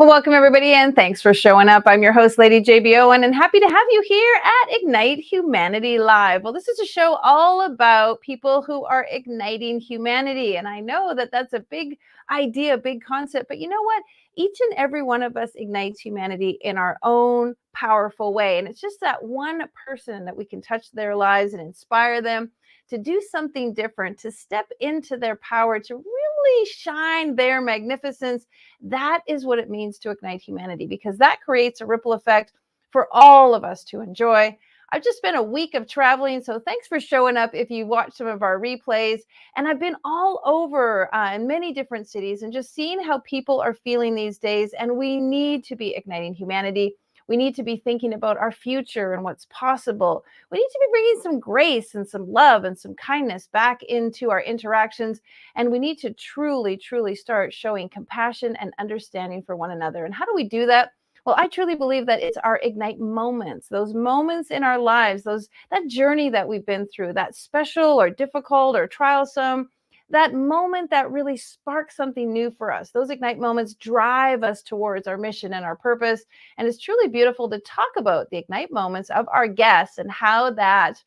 Welcome everybody, and thanks for showing up. I'm your host, Lady JBO, and happy to have you here at Ignite Humanity Live. Well, this is a show all about people who are igniting humanity, and I know that that's a big idea, big concept, but you know what? Each and every one of us ignites humanity in our own powerful way, and it's just that one person that we can touch their lives and inspire them to do something different, to step into their power, to really shine their magnificence. That is what it means to ignite humanity, because that creates a ripple effect for all of us to enjoy. I've just spent a week of traveling, so thanks for showing up if you watch some of our replays. And I've been all over in many different cities and just seeing how people are feeling these days. And we need to be igniting humanity. We need to be thinking about our future and what's possible. We need to be bringing some grace and some love and some kindness back into our interactions. And we need to truly, truly start showing compassion and understanding for one another. And how do we do that? Well, I truly believe that it's our ignite moments, those moments in our lives, that journey that we've been through, that special or difficult or trialsome, that moment that really sparks something new for us. Those ignite moments drive us towards our mission and our purpose. And it's truly beautiful to talk about the ignite moments of our guests and how that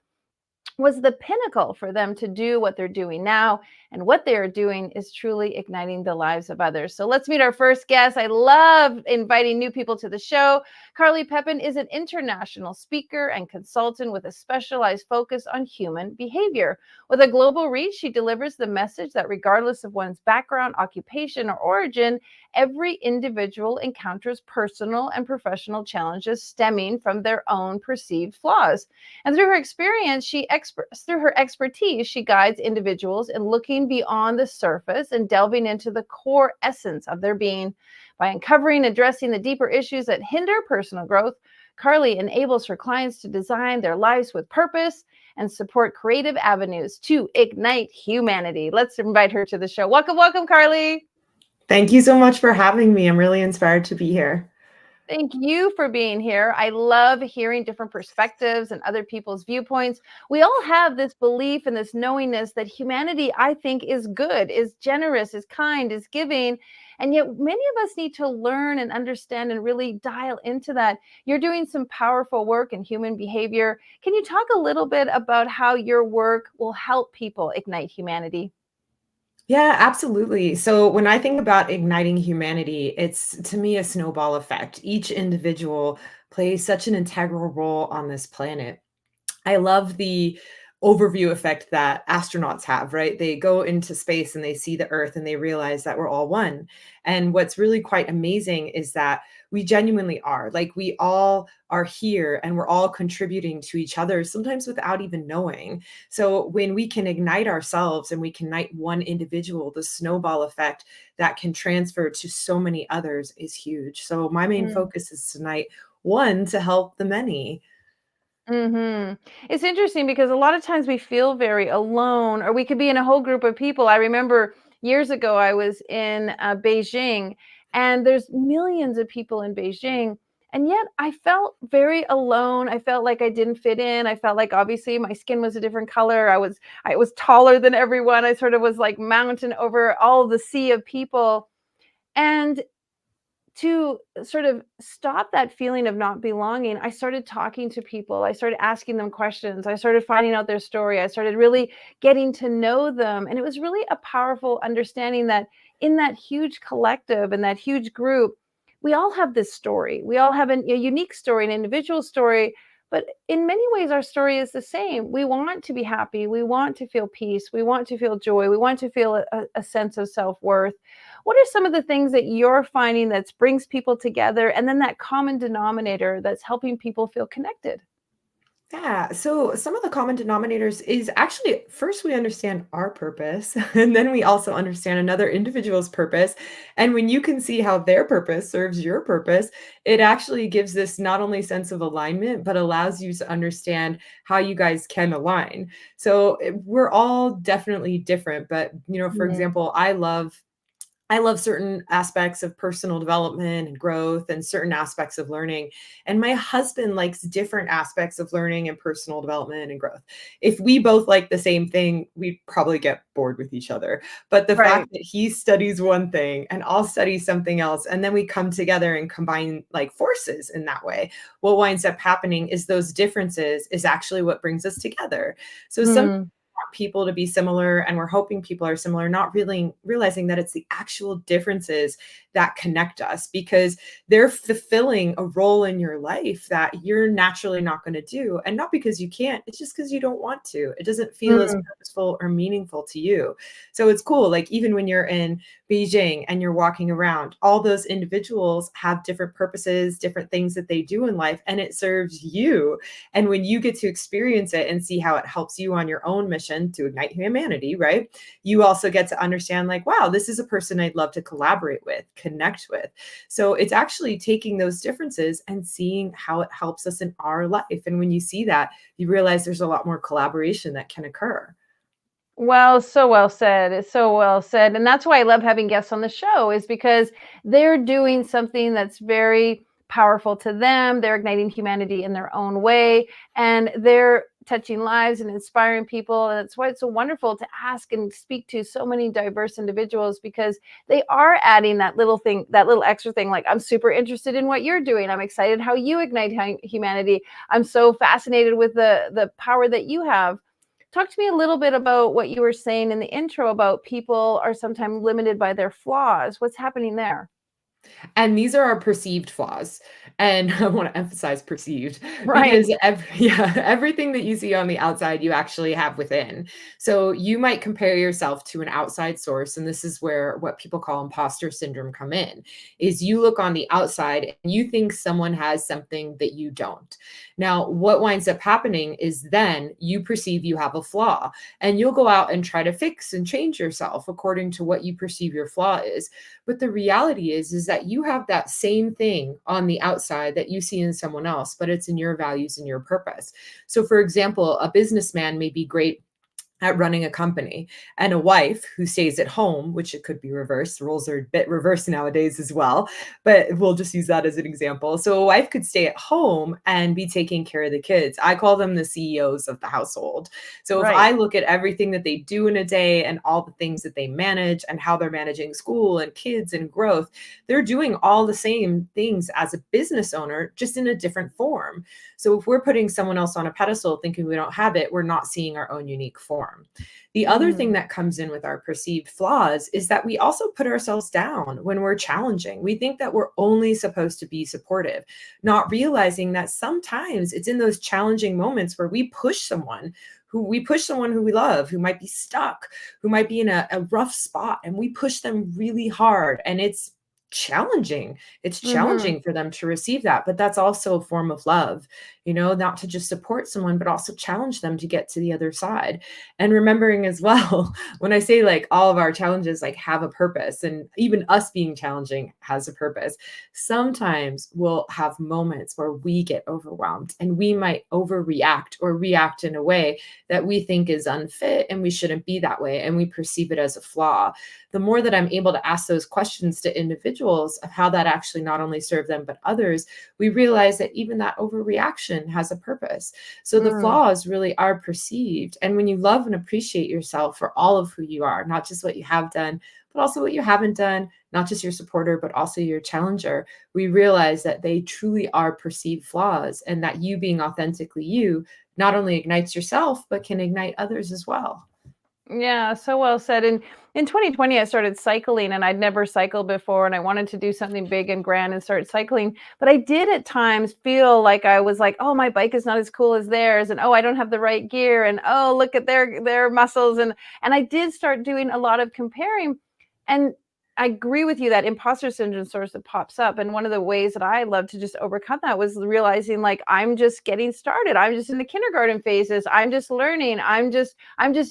was the pinnacle for them to do what they're doing now. And what they are doing is truly igniting the lives of others. So let's meet our first guest. I love inviting new people to the show. Carly Pepin is an international speaker and consultant with a specialized focus on human behavior. With a global reach, she delivers the message that regardless of one's background, occupation, or origin, every individual encounters personal and professional challenges stemming from their own perceived flaws. And through her experience, through her expertise, she guides individuals in looking beyond the surface and delving into the core essence of their being. By uncovering and addressing the deeper issues that hinder personal growth, Carly enables her clients to design their lives with purpose and support creative avenues to ignite humanity. Let's invite her to the show. Welcome, welcome, Carly. Thank you so much for having me. I'm really inspired to be here. Thank you for being here. I love hearing different perspectives and other people's viewpoints. We all have this belief and this knowingness that humanity, I think, is good, is generous, is kind, is giving. And yet many of us need to learn and understand and really dial into that. You're doing some powerful work in human behavior. Can you talk a little bit about how your work will help people ignite humanity? Yeah, absolutely. So when I think about igniting humanity, it's to me a snowball effect. Each individual plays such an integral role on this planet. I love the overview effect that astronauts have, right? They go into space and they see the Earth and they realize that we're all one. And what's really quite amazing is that we genuinely are. Like, we all are here and we're all contributing to each other, sometimes without even knowing. So when we can ignite ourselves and we can ignite one individual, the snowball effect that can transfer to so many others is huge. So my main focus is tonight, one, to help the many. It's interesting because a lot of times we feel very alone, or we could be in a whole group of people. I remember years ago, I was in Beijing, and there's millions of people in Beijing. And yet I felt very alone. I felt like I didn't fit in. I felt like obviously my skin was a different color. I was taller than everyone. I sort of was like mountain over all the sea of people. And to sort of stop that feeling of not belonging, I started talking to people. I started asking them questions. I started finding out their story. I started really getting to know them. And it was really a powerful understanding that in that huge collective and that huge group, we all have this story. We all have a unique story, an individual story. But in many ways, our story is the same. We want to be happy. We want to feel peace. We want to feel joy. We want to feel a sense of self-worth. What are some of the things that you're finding that brings people together, and then that common denominator that's helping people feel connected? Yeah, so some of the common denominators is actually first we understand our purpose, and then we also understand another individual's purpose. And when you can see how their purpose serves your purpose, it actually gives this not only sense of alignment, but allows you to understand how you guys can align. So we're all definitely different, but for Mhm. example, I love certain aspects of personal development and growth and certain aspects of learning. And my husband likes different aspects of learning and personal development and growth. If we both like the same thing, we'd probably get bored with each other. But the fact Right. that he studies one thing and I'll study something else, and then we come together and combine like forces in that way, what winds up happening is those differences is actually what brings us together. So some Mm. people to be similar and we're hoping people are similar, not really realizing that it's the actual differences that connect us because they're fulfilling a role in your life that you're naturally not going to do, and not because you can't, it's just because you don't want to. It doesn't feel as Mm. purposeful or meaningful to you. So it's cool, like even when you're in Beijing and you're walking around, all those individuals have different purposes, different things that they do in life, and it serves you. And when you get to experience it and see how it helps you on your own mission to ignite humanity, right? You also get to understand, like, wow, this is a person I'd love to collaborate with, connect with. So it's actually taking those differences and seeing how it helps us in our life. And when you see that, you realize there's a lot more collaboration that can occur. Well, so well said. It's so well said. And that's why I love having guests on the show, is because they're doing something that's very powerful to them. They're igniting humanity in their own way, and they're touching lives and inspiring people. And that's why it's so wonderful to ask and speak to so many diverse individuals, because they are adding that little thing, that little extra thing. Like, I'm super interested in what you're doing. I'm excited how you ignite humanity. I'm so fascinated with the power that you have. Talk to me a little bit about what you were saying in the intro about people are sometimes limited by their flaws. What's happening there? And these are our perceived flaws. And I want to emphasize perceived Right. because yeah, everything that you see on the outside, you actually have within. So you might compare yourself to an outside source. And this is where what people call imposter syndrome come in, is you look on the outside and you think someone has something that you don't. Now, what winds up happening is then you perceive you have a flaw and you'll go out and try to fix and change yourself according to what you perceive your flaw is. But the reality is that you have that same thing on the outside that you see in someone else, but it's in your values and your purpose. So for example, a businessman may be great at running a company, and a wife who stays at home, which it could be reversed. Roles are a bit reversed nowadays as well, but we'll just use that as an example. So a wife could stay at home and be taking care of the kids. I call them the CEOs of the household. So if Right. I look at everything that they do in a day and all the things that they manage and how they're managing school and kids and growth, they're doing all the same things as a business owner, just in a different form. So if we're putting someone else on a pedestal thinking we don't have it, we're not seeing our own unique form. The other thing Mm. that comes in with our perceived flaws is that we also put ourselves down when we're challenging. We think that we're only supposed to be supportive, not realizing that sometimes it's in those challenging moments where we push someone who we love, who might be stuck, who might be in a rough spot, and we push them really hard. And challenging. It's Mhm. challenging for them to receive that, but that's also a form of love, not to just support someone, but also challenge them to get to the other side. And remembering as well, when I say like all of our challenges like have a purpose, and even us being challenging has a purpose, sometimes we'll have moments where we get overwhelmed and we might overreact or react in a way that we think is unfit and we shouldn't be that way. And we perceive it as a flaw. The more that I'm able to ask those questions to individuals of how that actually not only serve them, but others, we realize that even that overreaction has a purpose. So the Mm. flaws really are perceived. And when you love and appreciate yourself for all of who you are, not just what you have done, but also what you haven't done, not just your supporter, but also your challenger, we realize that they truly are perceived flaws, and that you being authentically you not only ignites yourself, but can ignite others as well. Yeah, so well said. And in 2020, I started cycling, and I'd never cycled before, and I wanted to do something big and grand and start cycling. But I did at times feel like I was like, oh, my bike is not as cool as theirs, and oh, I don't have the right gear, and oh, look at their muscles. And I did start doing a lot of comparing. And I agree with you that imposter syndrome sort of pops up. And one of the ways that I love to just overcome that was realizing, like, I'm just getting started. I'm just in the kindergarten phases. I'm just learning. I'm just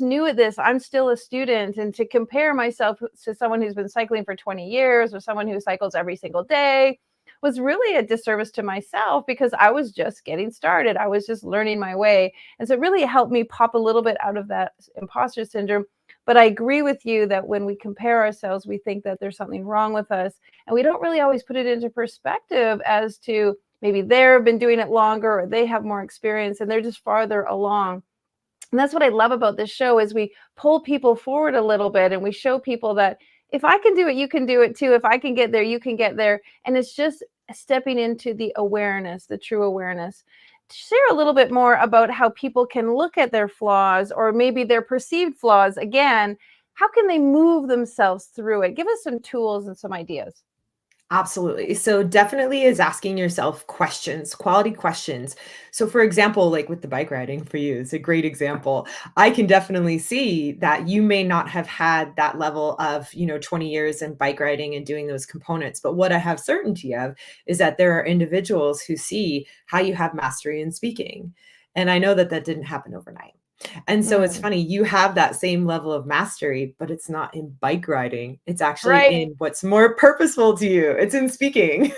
new at this. I'm still a student. And to compare myself to someone who's been cycling for 20 years or someone who cycles every single day was really a disservice to myself, because I was just getting started. I was just learning my way. And so it really helped me pop a little bit out of that imposter syndrome. But I agree with you that when we compare ourselves, we think that there's something wrong with us. And we don't really always put it into perspective as to maybe they've been doing it longer or they have more experience and they're just farther along. And that's what I love about this show is we pull people forward a little bit and we show people that if I can do it, you can do it too. If I can get there, you can get there. And it's just stepping into the awareness, the true awareness. Share a little bit more about how people can look at their flaws or maybe their perceived flaws again. How can they move themselves through it? Give us some tools and some ideas. Absolutely. So definitely is asking yourself questions, quality questions. So for example, like with the bike riding for you, it's a great example. I can definitely see that you may not have had that level of, 20 years in bike riding and doing those components. But what I have certainty of is that there are individuals who see how you have mastery in speaking. And I know that that didn't happen overnight. And so it's Mm, funny, you have that same level of mastery, but it's not in bike riding. It's actually right. in what's more purposeful to you. It's in speaking.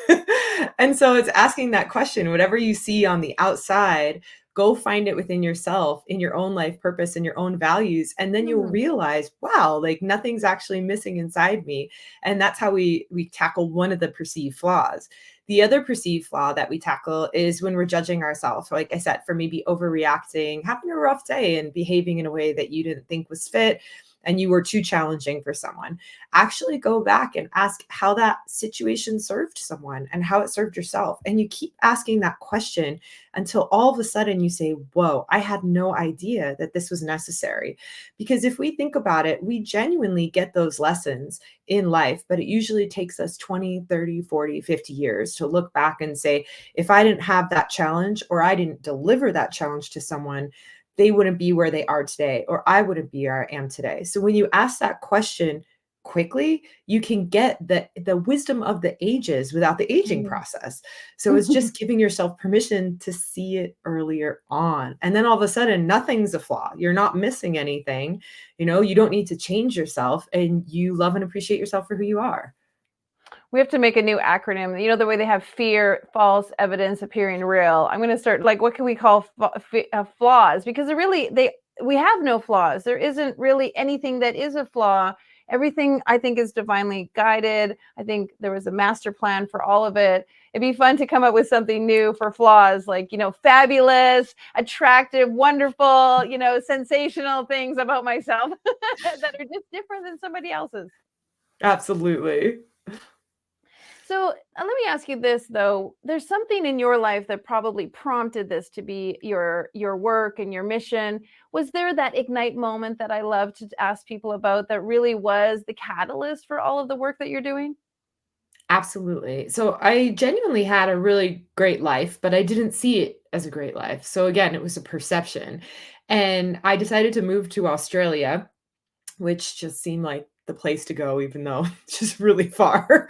And so it's asking that question, whatever you see on the outside, go find it within yourself, in your own life purpose and your own values. And then you'll Mm, realize, wow, like nothing's actually missing inside me. And that's how we tackle one of the perceived flaws. The other perceived flaw that we tackle is when we're judging ourselves. Like I said, for maybe overreacting, having a rough day and behaving in a way that you didn't think was fit and you were too challenging for someone. Actually go back and ask how that situation served someone and how it served yourself. And you keep asking that question until all of a sudden you say, whoa, I had no idea that this was necessary. Because if we think about it, we genuinely get those lessons in life, but it usually takes us 20, 30, 40, 50 years to look back and say, if I didn't have that challenge or I didn't deliver that challenge to someone, they wouldn't be where they are today, or I wouldn't be where I am today. So when you ask that question quickly, you can get the wisdom of the ages without the aging mm. process. So it's just giving yourself permission to see it earlier on. And then all of a sudden, nothing's a flaw. You're not missing anything. You don't need to change yourself and you love and appreciate yourself for who you are. We have to make a new acronym. You know, the way they have fear, false evidence appearing real. I'm going to start like, what can we call flaws? Because we have no flaws. There isn't really anything that is a flaw. Everything I think is divinely guided. I think there was a master plan for all of it. It'd be fun to come up with something new for flaws, like, fabulous, attractive, wonderful, sensational things about myself that are just different than somebody else's. Absolutely. So let me ask you this though. There's something in your life that probably prompted this to be your work and your mission. Was there that ignite moment that I love to ask people about that really was the catalyst for all of the work that you're doing? Absolutely. So I genuinely had a really great life, but I didn't see it as a great life. So again, it was a perception. And I decided to move to Australia, which just seemed like the place to go, even though it's just really far.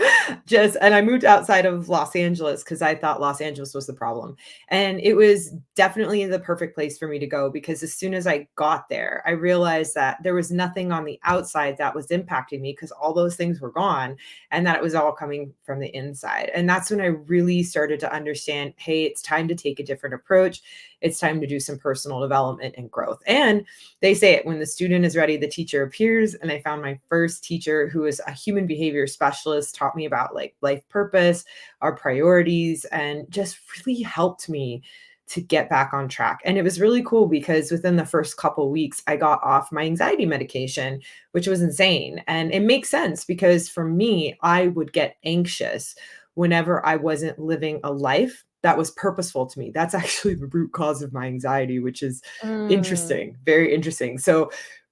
And I moved outside of Los Angeles because I thought Los Angeles was the problem. And it was definitely the perfect place for me to go because as soon as I got there, I realized that there was nothing on the outside that was impacting me because all those things were gone and that it was all coming from the inside. And that's when I really started to understand, hey, it's time to take a different approach. It's time to do some personal development and growth. And they say it when the student is ready, the teacher appears. And I found my first teacher who was a human behavior specialist, taught me about like life purpose, our priorities, and just really helped me to get back on track. And it was really cool because within the first couple weeks, I got off my anxiety medication, which was insane. And it makes sense because for me, I would get anxious whenever I wasn't living a life that was purposeful to me. That's actually the root cause of my anxiety, which is Mm, interesting, very interesting. So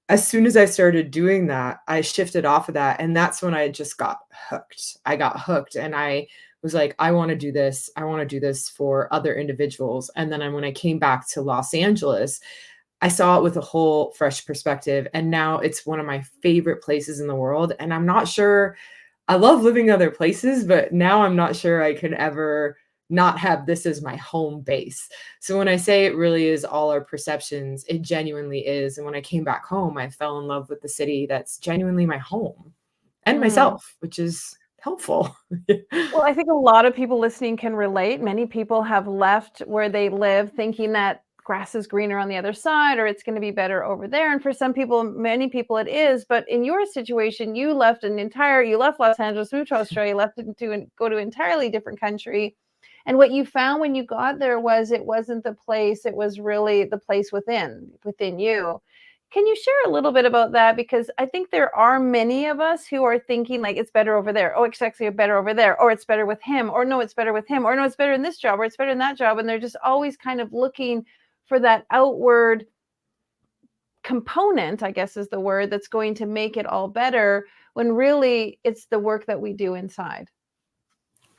as soon as I started doing that, I shifted off of that. And that's when I just got hooked. I got hooked and I was like, I want to do this. I want to do this for other individuals. And then when I came back to Los Angeles, I saw it with a whole fresh perspective. And now it's one of my favorite places in the world. And I'm not sure, I love living other places, but now I'm not sure I can ever not have this as my home base. So when I say it really is all our perceptions, it genuinely is. And when I came back home, I fell in love with the city that's genuinely my home and mm. myself, which is helpful. Well, I think a lot of people listening can relate. Many people have left where they live thinking that grass is greener on the other side, or it's going to be better over there. And for some people, many people, it is. But in your situation, you left you left Los Angeles, moved to Australia, left to go to an entirely different country. And what you found when you got there was it wasn't the place, it was really the place within you. Can you share a little bit about that? Because I think there are many of us who are thinking like it's better over there. Oh, it's actually better over there. Or it's better with him. Or no, it's better with him. Or no, it's better in this job. Or it's better in that job. And they're just always kind of looking for that outward component, I guess is the word, that's going to make it all better, when really it's the work that we do inside.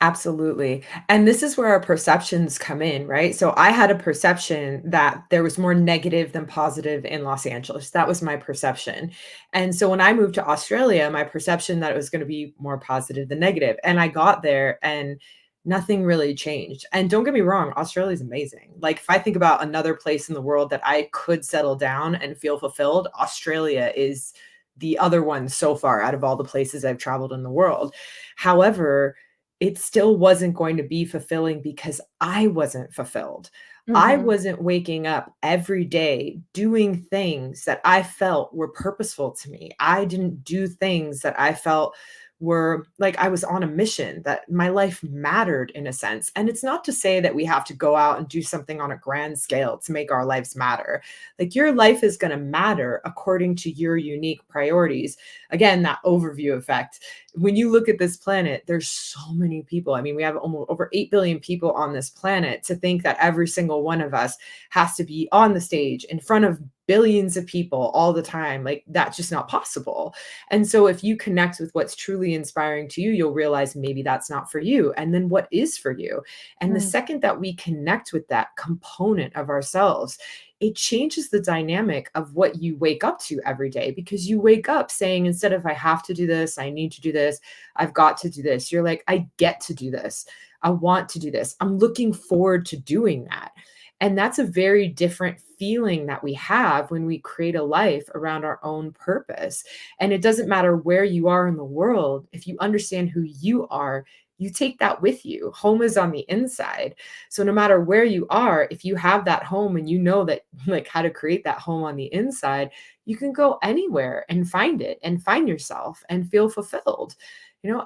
Absolutely. And this is where our perceptions come in, right? So I had a perception that there was more negative than positive in Los Angeles. That was my perception. And so when I moved to Australia, my perception that it was going to be more positive than negative. And I got there and nothing really changed. And don't get me wrong, Australia is amazing. Like if I think about another place in the world that I could settle down and feel fulfilled, Australia is the other one so far out of all the places I've traveled in the world. However, it still wasn't going to be fulfilling because I wasn't fulfilled. I Mm-hmm. wasn't waking up every day doing things that I felt were purposeful to me. I didn't do things that I felt were like I was on a mission, that my life mattered in a sense. And it's not to say that we have to go out and do something on a grand scale to make our lives matter. Like your life is going to matter according to your unique priorities. Again, that overview effect. When you look at this planet, there's so many people. I mean, we have almost over 8 billion people on this planet. To think that every single one of us has to be on the stage in front of billions of people all the time, like that's just not possible. And so if you connect with what's truly inspiring to you, you'll realize maybe that's not for you. And then what is for you? And the Mm. second that we connect with that component of ourselves, it changes the dynamic of what you wake up to every day, because you wake up saying, instead of I have to do this, I need to do this, I've got to do this, you're like, I get to do this. I want to do this. I'm looking forward to doing that. And that's a very different feeling that we have when we create a life around our own purpose. And it doesn't matter where you are in the world, if you understand who you are, you take that with you. Home is on the inside. So no matter where you are, if you have that home and you know that like how to create that home on the inside, you can go anywhere and find it and find yourself and feel fulfilled,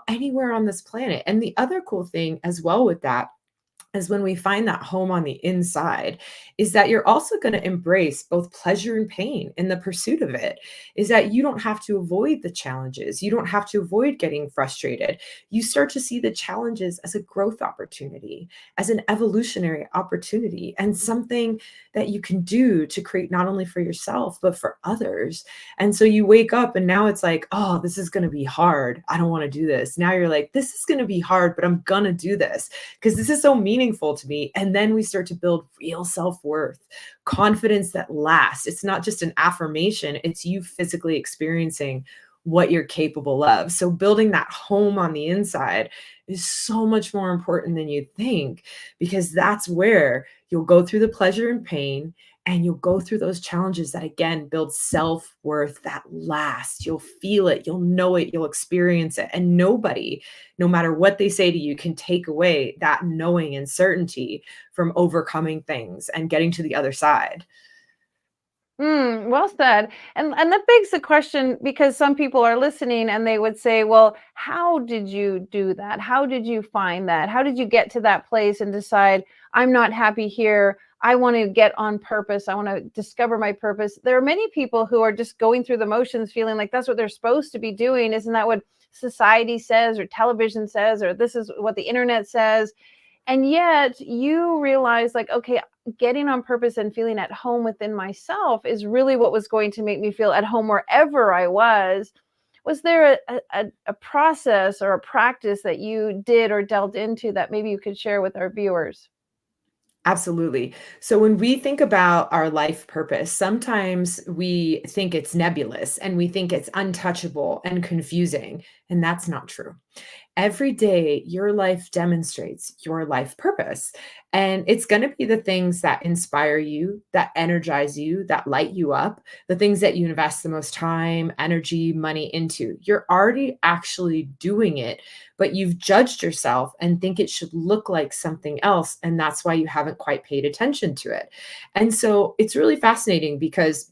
anywhere on this planet. And the other cool thing as well with that is when we find that home on the inside, is that you're also going to embrace both pleasure and pain in the pursuit of it. Is that you don't have to avoid the challenges. You don't have to avoid getting frustrated. You start to see the challenges as a growth opportunity, as an evolutionary opportunity, and something that you can do to create not only for yourself, but for others. And so you wake up and now it's like, oh, this is going to be hard. I don't want to do this. Now you're like, this is going to be hard, but I'm going to do this because this is so meaningful to me. And then we start to build real self-worth, confidence that lasts. It's not just an affirmation, it's you physically experiencing what you're capable of. So building that home on the inside is so much more important than you think, because that's where you'll go through the pleasure and pain, and you'll go through those challenges that again build self-worth that lasts. You'll feel it, you'll know it, you'll experience it. And nobody, no matter what they say to you, can take away that knowing and certainty from overcoming things and getting to the other side. Well said. And that begs the question, because some people are listening and they would say, well, how did you do that? How did you find that? How did you get to that place and decide, I'm not happy here. I want to get on purpose. I want to discover my purpose. There are many people who are just going through the motions, feeling like that's what they're supposed to be doing. Isn't that what society says, or television says, or this is what the internet says? And yet you realize, like, okay, getting on purpose and feeling at home within myself is really what was going to make me feel at home wherever I was. Was there a process or a practice that you did or delved into that maybe you could share with our viewers? Absolutely. So when we think about our life purpose, sometimes we think it's nebulous and we think it's untouchable and confusing, and that's not true. every day your life demonstrates your life purpose. And it's going to be the things that inspire you, that energize you, that light you up, the things that you invest the most time, energy, money into. You're already actually doing it, but you've judged yourself and think it should look like something else. And that's why you haven't quite paid attention to it. And so it's really fascinating because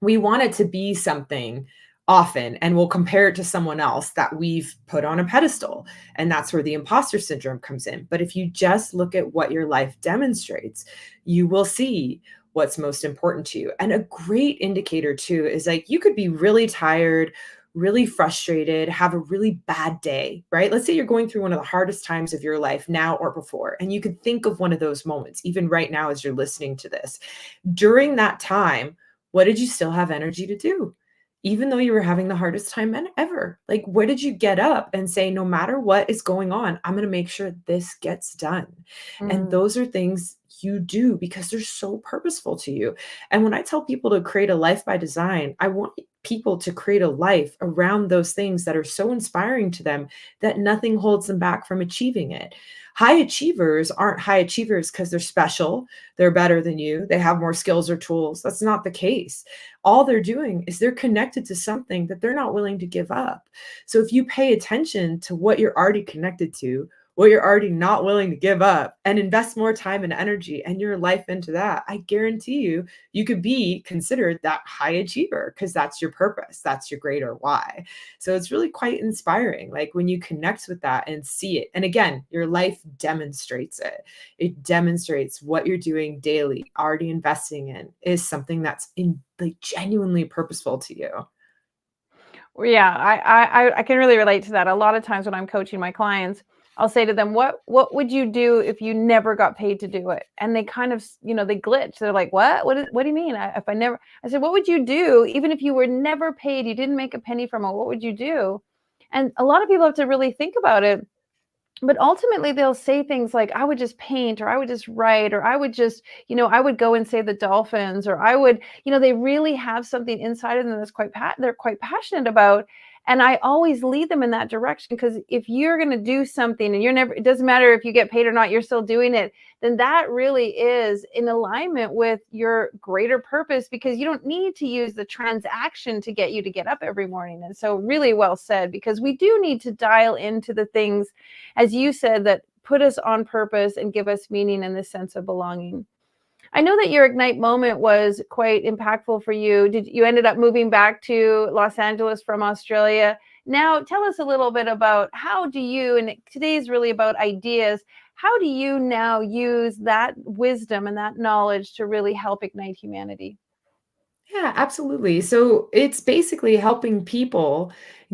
we want it to be something often, and we'll compare it to someone else that we've put on a pedestal, and that's where the imposter syndrome comes in. But if you just look at what your life demonstrates, you will see what's most important to you. And a great indicator too is like you could be really tired, really frustrated, have a really bad day, right? Let's say you're going through one of the hardest times of your life now or before, and you could think of one of those moments even right now as you're listening to this. During that time, what did you still have energy to do? Even though you were having the hardest time ever. Like, where did you get up and say, no matter what is going on, I'm going to make sure this gets done? And Mm. those are things you do because they're so purposeful to you. And when I tell people to create a life by design, I want people to create a life around those things that are so inspiring to them that nothing holds them back from achieving it. High achievers aren't high achievers because they're special, they're better than you, they have more skills or tools. That's not the case. All they're doing is they're connected to something that they're not willing to give up. So if you pay attention to what you're already connected to, what you're already not willing to give up, and invest more time and energy and your life into that, I guarantee you, you could be considered that high achiever because that's your purpose. That's your greater why. So it's really quite inspiring. Like when you connect with that and see it. And again, your life demonstrates it. It demonstrates what you're doing daily, already investing in is something that's in like genuinely purposeful to you. Yeah, I can really relate to that. A lot of times when I'm coaching my clients, I'll say to them, "What would you do if you never got paid to do it?" And they kind of, they glitch. They're like, "What? What do you mean? If I never?" I said, "What would you do even if you were never paid? You didn't make a penny from it. What would you do?" And a lot of people have to really think about it, but ultimately they'll say things like, I would just paint, or I would just write, or I would just, I would go and save the dolphins, or I would, they really have something inside of them that's they're quite passionate about. And I always lead them in that direction, because if you're going to do something and it doesn't matter if you get paid or not, you're still doing it, then that really is in alignment with your greater purpose, because you don't need to use the transaction to get you to get up every morning. And so really well said, because we do need to dial into the things, as you said, that put us on purpose and give us meaning and this sense of belonging. I know that your Ignite moment was quite impactful for you. Did you ended up moving back to Los Angeles from Australia? Now, tell us a little bit about how do you, and today is really about ideas, how do you now use that wisdom and that knowledge to really help ignite humanity? Yeah, absolutely. So it's basically helping people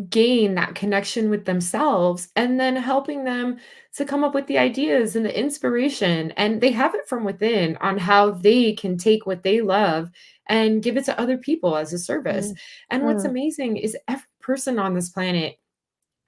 gain that connection with themselves and then helping them to come up with the ideas and the inspiration. And they have it from within on how they can take what they love and give it to other people as a service. Mm. And what's Mm. amazing is every person on this planet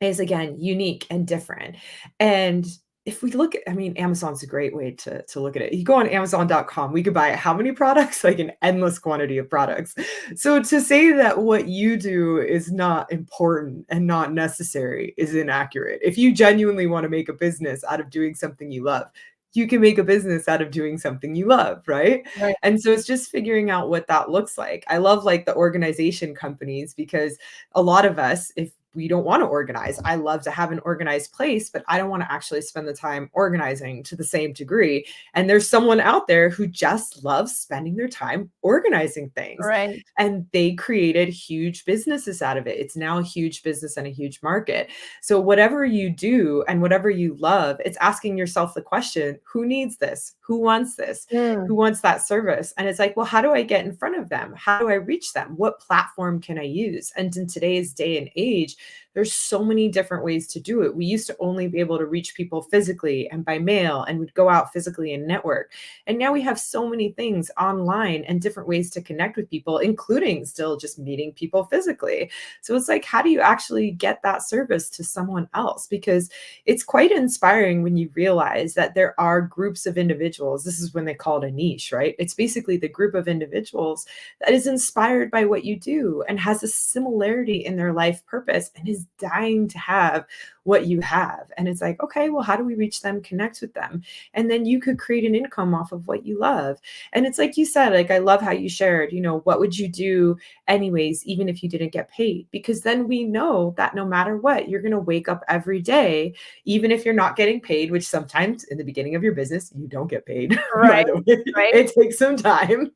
is again unique and different. And if we look at, I mean, Amazon's a great way to look at it. You go on Amazon.com, we could buy how many products? Like an endless quantity of products. So to say that what you do is not important and not necessary is inaccurate. If you genuinely want to make a business out of doing something you love, you can make a business out of doing something you love, right? Right. And so it's just figuring out what that looks like. I love like the organization companies because a lot of us, if we don't want to organize. I love to have an organized place, but I don't want to actually spend the time organizing to the same degree. And there's someone out there who just loves spending their time organizing things. Right. And they created huge businesses out of it. It's now a huge business and a huge market. So, whatever you do and whatever you love, it's asking yourself the question, who needs this? Who wants this? Mm. Who wants that service? And it's like, well, how do I get in front of them? How do I reach them? What platform can I use? And in today's day and age, there's so many different ways to do it. We used to only be able to reach people physically and by mail, and would go out physically and network. And now we have so many things online and different ways to connect with people, including still just meeting people physically. So it's like, how do you actually get that service to someone else? Because it's quite inspiring when you realize that there are groups of individuals. This is when they call it a niche, right? It's basically the group of individuals that is inspired by what you do and has a similarity in their life purpose and is dying to have what you have. And it's like, okay, well, how do we reach them, connect with them? And then you could create an income off of what you love. And it's like you said, like, I love how you shared, what would you do anyways, even if you didn't get paid? Because then we know that no matter what, you're going to wake up every day, even if you're not getting paid, which sometimes in the beginning of your business, you don't get paid. By Right, the way, right. it takes some time.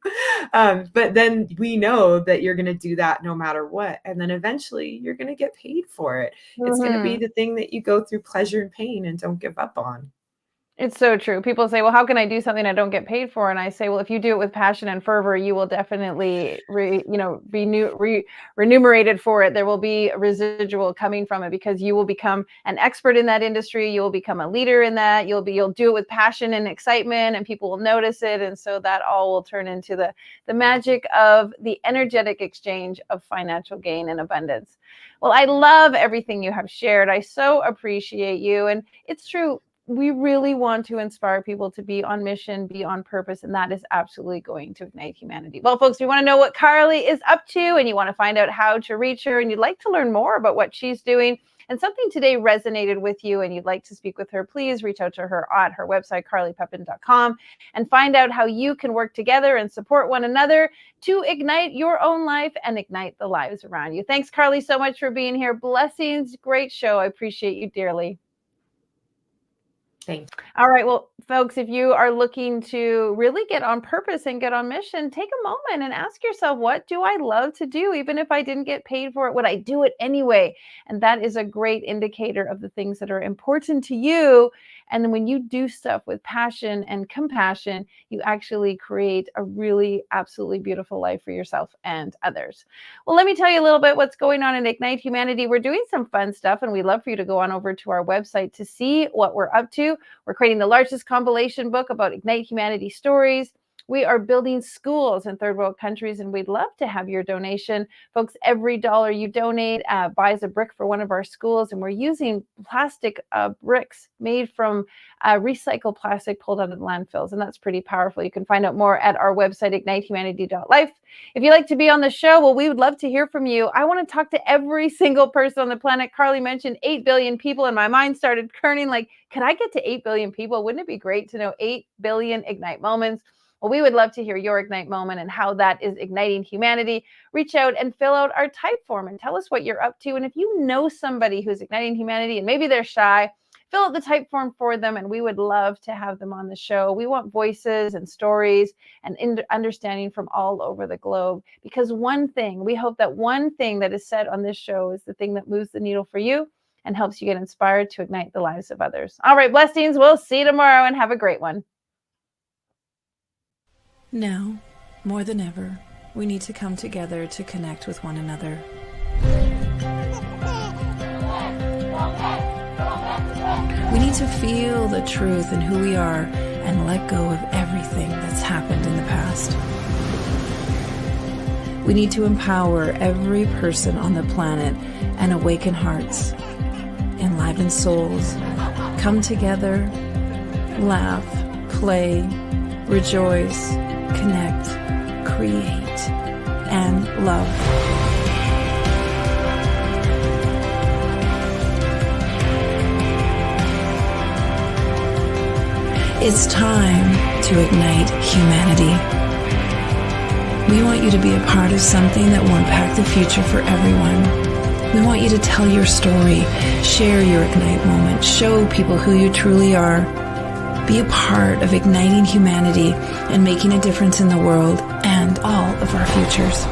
But then we know that you're going to do that no matter what. And then eventually you're going to get paid for it. It's going to be the thing that you go through pleasure and pain and don't give up on. It's so true. People say, well, how can I do something I don't get paid for? And I say, well, if you do it with passion and fervor, you will definitely, be remunerated for it. There will be a residual coming from it because you will become an expert in that industry. You will become a leader in that. You'll do it with passion and excitement, and people will notice it. And so that all will turn into the magic of the energetic exchange of financial gain and abundance. Well, I love everything you have shared. I so appreciate you. And it's true. We really want to inspire people to be on mission, be on purpose, and that is absolutely going to ignite humanity. Well, folks, we want to know what Carly is up to, and you want to find out how to reach her, and you'd like to learn more about what she's doing, and something today resonated with you, and you'd like to speak with her, please reach out to her at her website, carlypepin.com, and find out how you can work together and support one another to ignite your own life and ignite the lives around you. Thanks, Carly, so much for being here. Blessings. Great show. I appreciate you dearly. Thanks. All right. Well, folks, if you are looking to really get on purpose and get on mission, take a moment and ask yourself, what do I love to do? Even if I didn't get paid for it, would I do it anyway? And that is a great indicator of the things that are important to you. And then when you do stuff with passion and compassion, you actually create a really absolutely beautiful life for yourself and others. Well, let me tell you a little bit what's going on in Ignite Humanity. We're doing some fun stuff, and we'd love for you to go on over to our website to see what we're up to. We're creating the largest compilation book about Ignite Humanity stories. We are building schools in third world countries, and we'd love to have your donation. Folks, every dollar you donate buys a brick for one of our schools, and we're using plastic bricks made from recycled plastic pulled out of the landfills, and that's pretty powerful. You can find out more at our website, ignitehumanity.life. If you'd like to be on the show, well, we would love to hear from you. I want to talk to every single person on the planet. Carly mentioned 8 billion people, and my mind started churning like, could I get to 8 billion people? Wouldn't it be great to know 8 billion Ignite moments? Well, we would love to hear your Ignite moment and how that is igniting humanity. Reach out and fill out our type form and tell us what you're up to. And if you know somebody who's igniting humanity and maybe they're shy, fill out the type form for them, and we would love to have them on the show. We want voices and stories and understanding from all over the globe, because we hope that one thing that is said on this show is the thing that moves the needle for you and helps you get inspired to ignite the lives of others. All right, blessings. We'll see you tomorrow, and have a great one. Now, more than ever, we need to come together to connect with one another. We need to feel the truth in who we are and let go of everything that's happened in the past. We need to empower every person on the planet and awaken hearts, enliven souls, come together, laugh, play, rejoice, connect, create, and love. It's time to ignite humanity. We want you to be a part of something that will impact the future for everyone. We want you to tell your story, share your Ignite moment, show people who you truly are. Be a part of igniting humanity and making a difference in the world and all of our futures.